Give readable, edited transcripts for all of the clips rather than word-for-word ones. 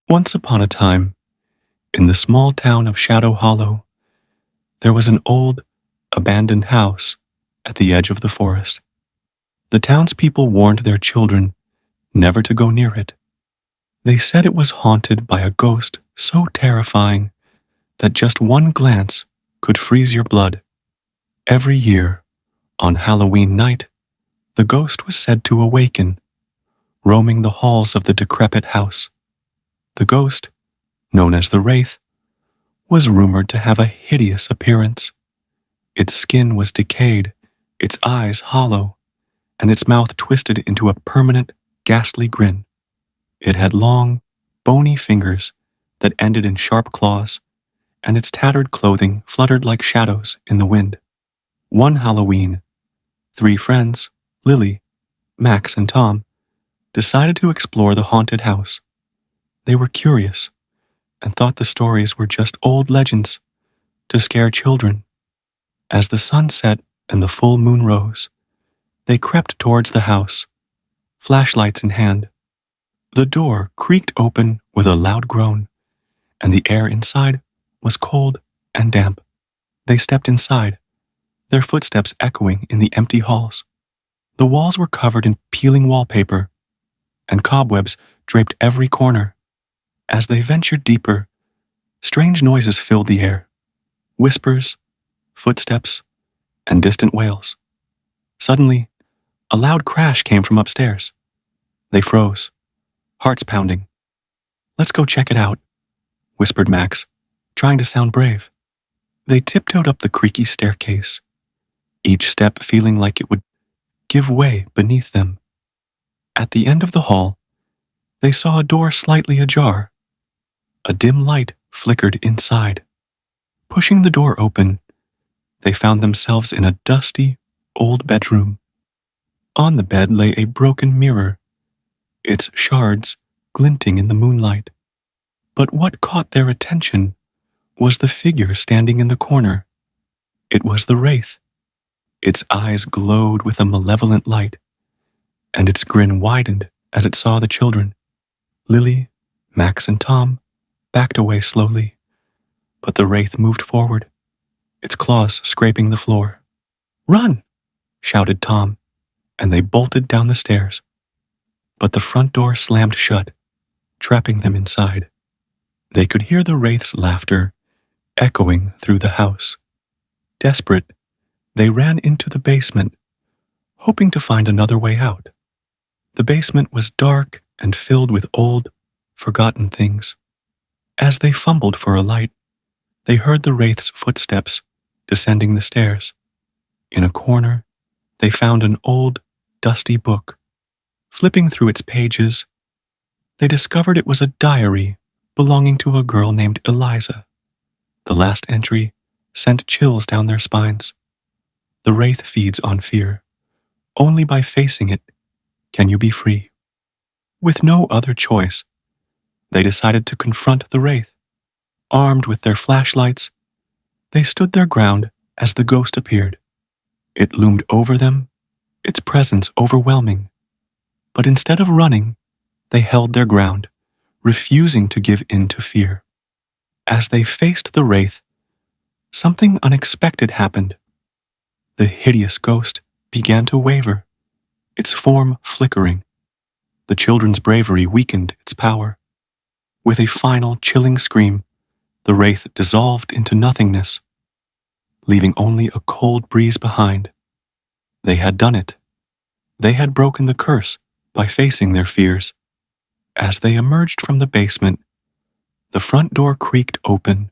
Once upon a time, in the small town of Shadow Hollow, there was an old, abandoned house at the edge of the forest. The townspeople warned their children never to go near it. They said it was haunted by a ghost so terrifying that just one glance could freeze your blood. Every year, on Halloween night, the ghost was said to awaken, roaming the halls of the decrepit house. The ghost, known as the Wraith, was rumored to have a hideous appearance. Its skin was decayed, its eyes hollow, and its mouth twisted into a permanent, ghastly grin. It had long, bony fingers that ended in sharp claws, and its tattered clothing fluttered like shadows in the wind. One Halloween, 3 friends, Lily, Max, and Tom, decided to explore the haunted house. They were curious and thought the stories were just old legends to scare children. As the sun set and the full moon rose, they crept towards the house, flashlights in hand. The door creaked open with a loud groan, and the air inside was cold and damp. They stepped inside, their footsteps echoing in the empty halls. The walls were covered in peeling wallpaper, and cobwebs draped every corner. As they ventured deeper, strange noises filled the air. Whispers, footsteps, and distant wails. Suddenly, a loud crash came from upstairs. They froze, hearts pounding. "Let's go check it out," whispered Max, trying to sound brave. They tiptoed up the creaky staircase, each step feeling like it would give way beneath them. At the end of the hall, they saw a door slightly ajar. A dim light flickered inside. Pushing the door open, they found themselves in a dusty, old bedroom. On the bed lay a broken mirror, its shards glinting in the moonlight. But what caught their attention was the figure standing in the corner. It was the Wraith. Its eyes glowed with a malevolent light, and its grin widened as it saw the children. Lily, Max, and Tom backed away slowly, but the Wraith moved forward, its claws scraping the floor. "Run!" shouted Tom, and they bolted down the stairs. But the front door slammed shut, trapping them inside. They could hear the Wraith's laughter echoing through the house. Desperate, they ran into the basement, hoping to find another way out. The basement was dark and filled with old, forgotten things. As they fumbled for a light, they heard the Wraith's footsteps descending the stairs. In a corner, they found an old, dusty book. Flipping through its pages, they discovered it was a diary belonging to a girl named Eliza. The last entry sent chills down their spines. The Wraith feeds on fear. Only by facing it can you be free. With no other choice, they decided to confront the Wraith. Armed with their flashlights, they stood their ground as the ghost appeared. It loomed over them, its presence overwhelming. But instead of running, they held their ground, refusing to give in to fear. As they faced the Wraith, something unexpected happened. The hideous ghost began to waver, its form flickering. The children's bravery weakened its power. With a final chilling scream, the Wraith dissolved into nothingness, leaving only a cold breeze behind. They had done it. They had broken the curse by facing their fears. As they emerged from the basement, the front door creaked open,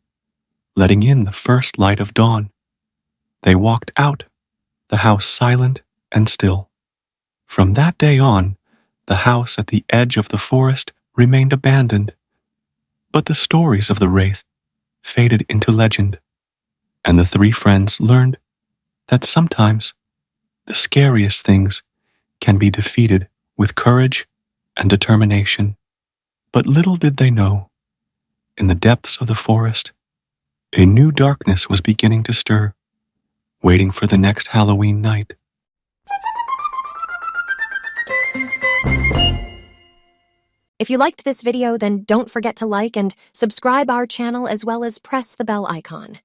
letting in the first light of dawn. They walked out, the house silent and still. From that day on, the house at the edge of the forest remained abandoned. But the stories of the Wraith faded into legend, and the 3 friends learned that sometimes the scariest things can be defeated with courage and determination. But little did they know, in the depths of the forest, a new darkness was beginning to stir, waiting for the next Halloween night. If you liked this video, then don't forget to like and subscribe our channel as well as press the bell icon.